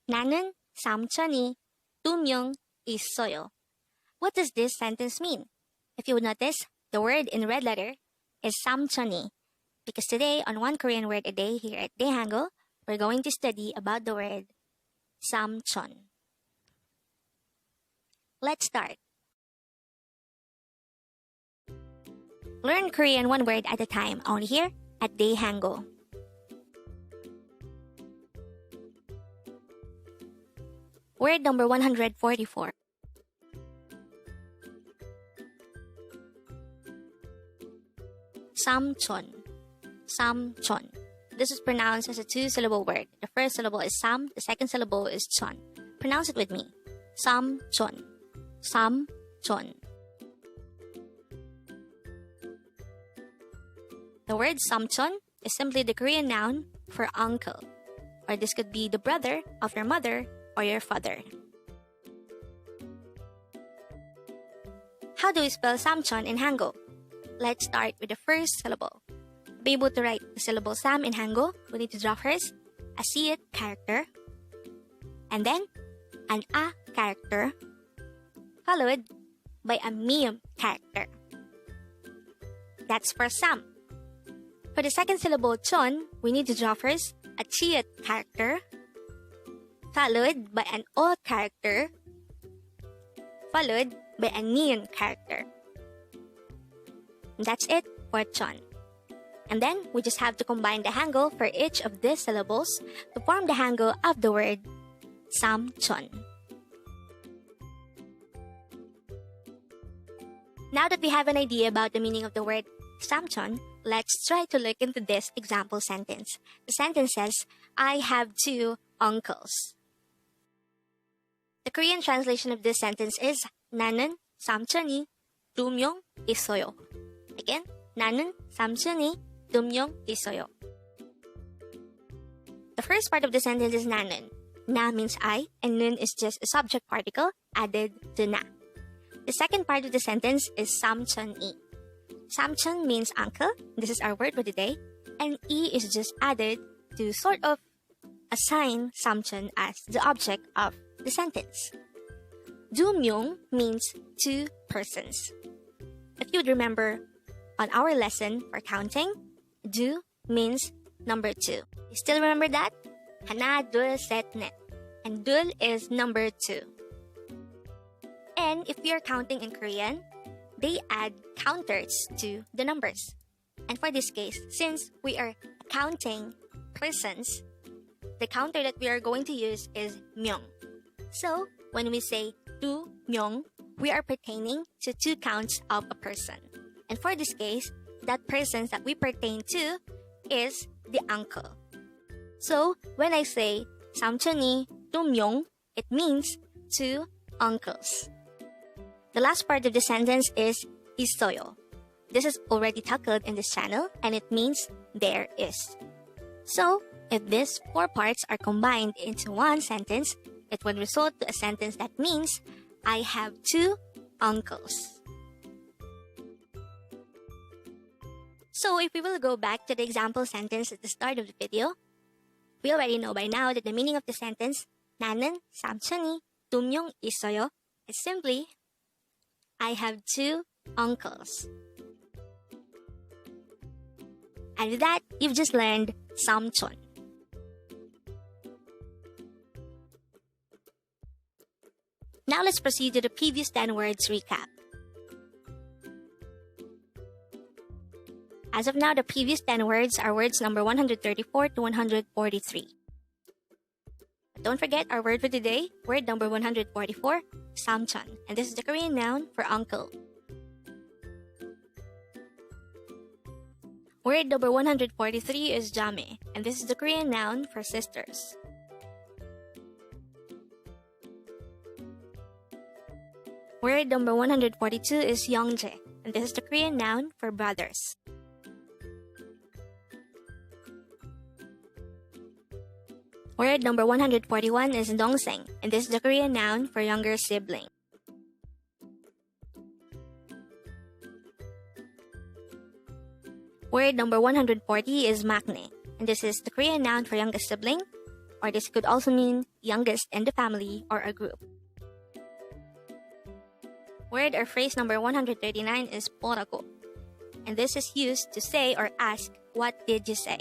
나는 삼촌이 2명 있어요. What does this sentence mean? If you would notice, the word in red letter is 삼촌이. Because today, on One Korean Word a Day here at Dae-Hangul, we're going to study about the word Samchon. Let's start. Learn Korean one word at a time, only here at Dae-Hangul. Word number 144. Samchon. Samchon. This is pronounced as a two-syllable word. The first syllable is sam, the second syllable is chon. Pronounce it with me. Samchon. Samchon. The word samchon is simply the Korean noun for uncle, or this could be the brother of your mother or your father. How do we spell Samchon in Hangul? Let's start with the first syllable. To be able to write the syllable Sam in Hangul, we need to draw first a siet character, and then an a character, followed by a miyum character. That's for Sam. For the second syllable chon, we need to draw first a chiet character, followed by an o character, followed by a neon character. And that's it for chon. And then we just have to combine the hangul for each of these syllables to form the hangul of the word samchon. Now that we have an idea about the meaning of the word samchon, let's try to look into this example sentence. The sentence says, I have 2 uncles. The Korean translation of this sentence is 나는 삼촌이 2명 있어요. Again, 나는 삼촌이 2명 있어요. The first part of the sentence is 나는. Na means I, and nun is just a subject particle added to na. The second part of the sentence is 삼촌이. Samchon means uncle. This is our word for today. And E is just added to sort of assign Samchon as the object of the sentence. 2명 means 2 persons. If you would remember on our lesson for counting, 2 means number 2. You still remember that? 하나, 둘, 셋, 넷. And 둘 is number 2. And if we are counting in Korean, they add counters to the numbers. And for this case, since we are counting persons, the counter that we are going to use is 명. So, when we say 2명, we are pertaining to 2 counts of a person. And for this case, that person that we pertain to is the uncle. So, when I say 삼촌이 2명, it means 2 uncles. The last part of the sentence is 있어요. This is already tackled in this channel, and it means there is. So, if these 4 parts are combined into one sentence, it would result to a sentence that means I have 2 uncles. So, if we will go back to the example sentence at the start of the video, we already know by now that the meaning of the sentence 나는 삼촌이 2명 있어요 is simply I have 2 uncles. And with that, you've just learned samchon. Now let's proceed to the previous 10 words recap. As of now, the previous 10 words are words number 134 to 143. But don't forget our word for today, word number 144, samchon. And this is the Korean noun for uncle. Word number 143 is jame, and this is the Korean noun for sisters. Word number 142 is youngjae, and this is the Korean noun for brothers. Word number 141 is dongseng, and this is the Korean noun for younger sibling. Word number 140 is maknae, and this is the Korean noun for youngest sibling. or this could also mean youngest in the family or a group. Word or phrase number 139 is 뭐라고, and this is used to say or ask, what did you say?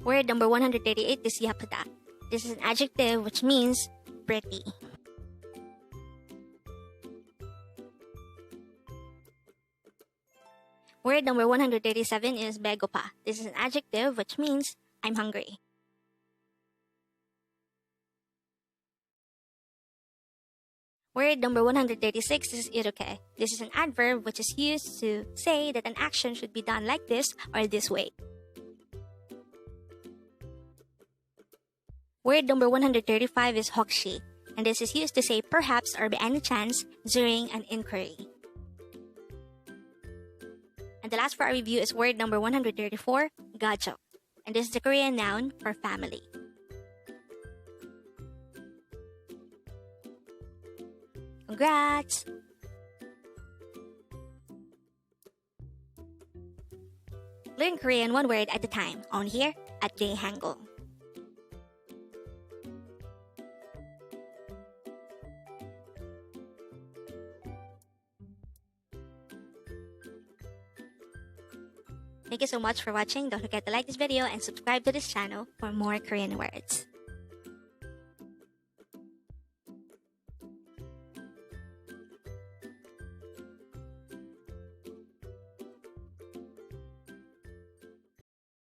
Word number 138 is 예쁘다. This is an adjective which means pretty. Word number 137 is 배고파. This is an adjective which means I'm hungry. Word number 136 is 이렇게. This is an adverb which is used to say that an action should be done like this or this way. Word number 135 is 혹시, and this is used to say perhaps or by any chance during an inquiry. And the last for our review is word number 134, 가족, and this is the Korean noun for family. Congrats! Learn Korean one word at a time, on here at Dae-Hangul. Thank you so much for watching. Don't forget to like this video and subscribe to this channel for more Korean words.